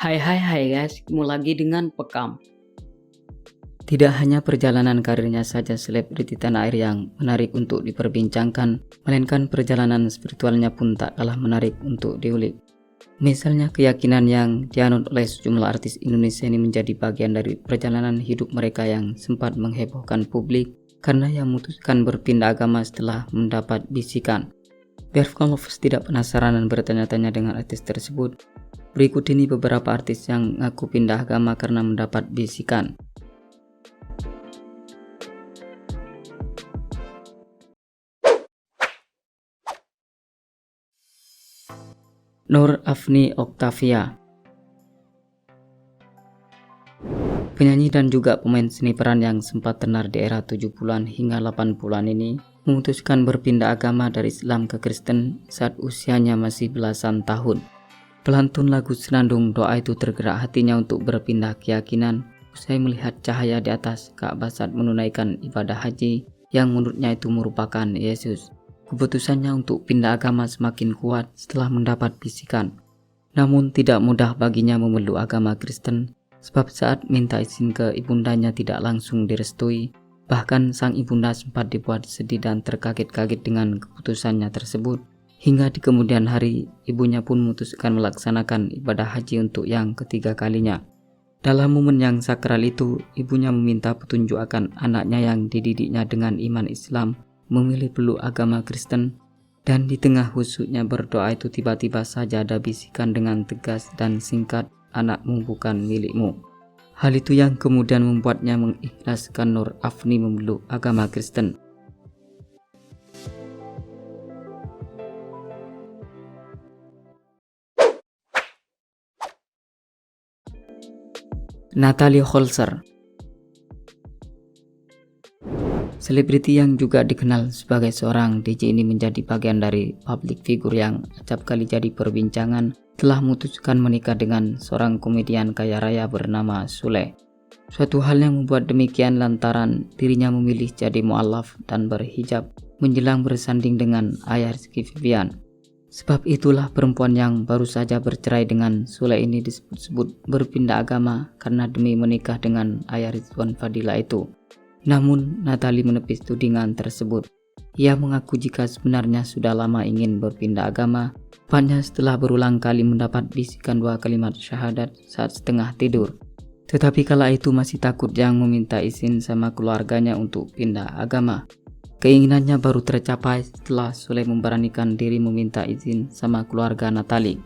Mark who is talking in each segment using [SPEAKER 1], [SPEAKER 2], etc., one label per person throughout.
[SPEAKER 1] Hai guys, ketemu lagi dengan Pekam. Tidak hanya perjalanan karirnya saja selebriti tanah air yang menarik untuk diperbincangkan, melainkan perjalanan spiritualnya pun tak kalah menarik untuk diulik. Misalnya keyakinan yang dianut oleh sejumlah artis Indonesia ini menjadi bagian dari perjalanan hidup mereka yang sempat menghebohkan publik karena yang memutuskan berpindah agama setelah mendapat bisikan. Biar followers tidak penasaran dan bertanya-tanya dengan artis tersebut, berikut ini beberapa artis yang ngaku pindah agama karena mendapat bisikan. Nur Afni Octavia, penyanyi dan juga pemain seni peran yang sempat tenar di era 70-an hingga 80-an ini memutuskan berpindah agama dari Islam ke Kristen saat usianya masih belasan tahun. Pelantun lagu senandung doa itu tergerak hatinya untuk berpindah keyakinan usai melihat cahaya di atas Ka'bah saat menunaikan ibadah haji yang menurutnya itu merupakan Yesus. Keputusannya untuk pindah agama semakin kuat setelah mendapat bisikan. Namun tidak mudah baginya memeluk agama Kristen, sebab saat minta izin ke ibundanya tidak langsung direstui. Bahkan sang ibunda sempat dibuat sedih dan terkaget-kaget dengan keputusannya tersebut. Hingga di kemudian hari, ibunya pun memutuskan melaksanakan ibadah haji untuk yang ketiga kalinya. Dalam momen yang sakral itu, ibunya meminta petunjuk akan anaknya yang dididiknya dengan iman Islam memilih peluk agama Kristen, dan di tengah khusyuknya berdoa itu tiba-tiba saja ada bisikan dengan tegas dan singkat, "Anakmu bukan milikmu." Hal itu yang kemudian membuatnya mengikhlaskan Nur Afni memeluk agama Kristen. Natalie Holzer, selebriti yang juga dikenal sebagai seorang DJ ini menjadi bagian dari public figure yang acap kali jadi perbincangan telah memutuskan menikah dengan seorang komedian kaya raya bernama Sule. Suatu hal yang membuat demikian lantaran dirinya memilih jadi mu'alaf dan berhijab menjelang bersanding dengan ayah Rizky Febian. Sebab itulah perempuan yang baru saja bercerai dengan Sule ini disebut berpindah agama karena demi menikah dengan ayah Rizwan Fadila itu. Namun Natalie menepis tudingan tersebut. Ia mengaku jika sebenarnya sudah lama ingin berpindah agama, tepatnya setelah berulang kali mendapat bisikan 2 kalimat syahadat saat setengah tidur. Tetapi kala itu masih takut yang meminta izin sama keluarganya untuk pindah agama. Keinginannya baru tercapai setelah Sule memberanikan diri meminta izin sama keluarga Natalie.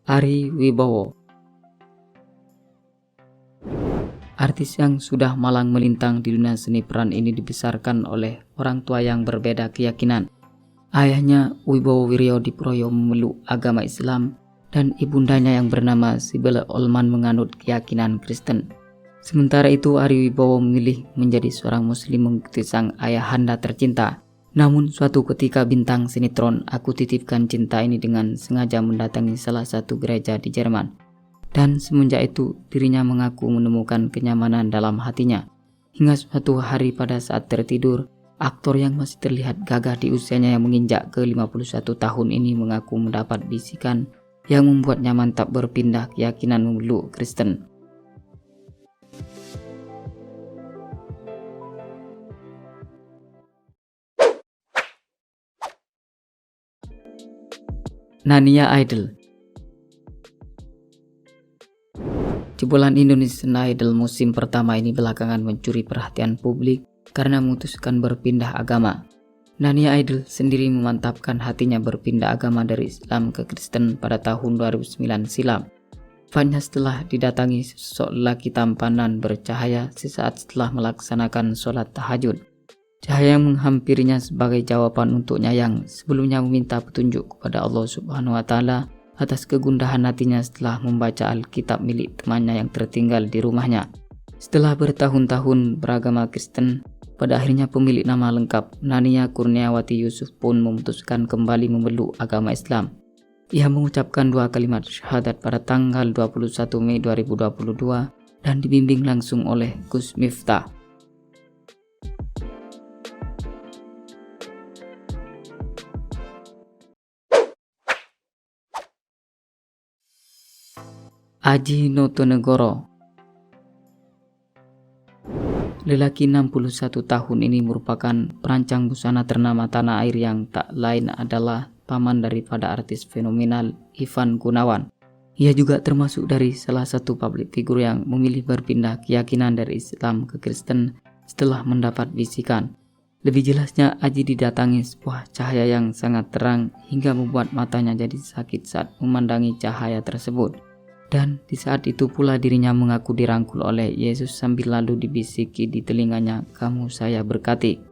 [SPEAKER 1] Ari Wibowo, artis yang sudah malang melintang di dunia seni peran ini dibesarkan oleh orang tua yang berbeda keyakinan. Ayahnya Wibowo Wiryo Diproyo memeluk agama Islam dan ibundanya yang bernama Sibel Olman menganut keyakinan Kristen. Sementara itu Ari Wibowo memilih menjadi seorang muslim mengikuti sang ayahanda tercinta. Namun suatu ketika bintang sinetron Aku Titipkan Cinta ini dengan sengaja mendatangi salah satu gereja di Jerman. Dan semenjak itu dirinya mengaku menemukan kenyamanan dalam hatinya. Hingga suatu hari pada saat tertidur, aktor yang masih terlihat gagah di usianya yang menginjak ke 51 tahun ini mengaku mendapat bisikan yang membuatnya mantap berpindah keyakinan memeluk Kristen. Nania Idol, jebolan Indonesian Idol musim pertama ini belakangan mencuri perhatian publik karena memutuskan berpindah agama. Nania Idol sendiri memantapkan hatinya berpindah agama dari Islam ke Kristen pada tahun 2009 silam. Tepatnya setelah didatangi sosok lelaki tampanan bercahaya sesaat setelah melaksanakan sholat tahajud. Cahaya yang menghampirinya sebagai jawaban untuknya yang sebelumnya meminta petunjuk kepada Allah Subhanahu wa Ta'ala atas kegundahan hatinya setelah membaca Alkitab milik temannya yang tertinggal di rumahnya. Setelah bertahun-tahun beragama Kristen, pada akhirnya pemilik nama lengkap Nania Kurniawati Yusuf pun memutuskan kembali memeluk agama Islam. Ia mengucapkan 2 kalimat syahadat pada tanggal 21 Mei 2022 dan dibimbing langsung oleh Gus Miftah. Aji Notonegoro. Lelaki 61 tahun ini merupakan perancang busana ternama tanah air yang tak lain adalah paman daripada artis fenomenal Ivan Gunawan. Ia juga termasuk dari salah satu publik figur yang memilih berpindah keyakinan dari Islam ke Kristen setelah mendapat bisikan. Lebih jelasnya, Aji didatangi sebuah cahaya yang sangat terang hingga membuat matanya jadi sakit saat memandangi cahaya tersebut. Dan di saat itu pula dirinya mengaku dirangkul oleh Yesus sambil lalu dibisiki di telinganya, "Kamu saya berkati."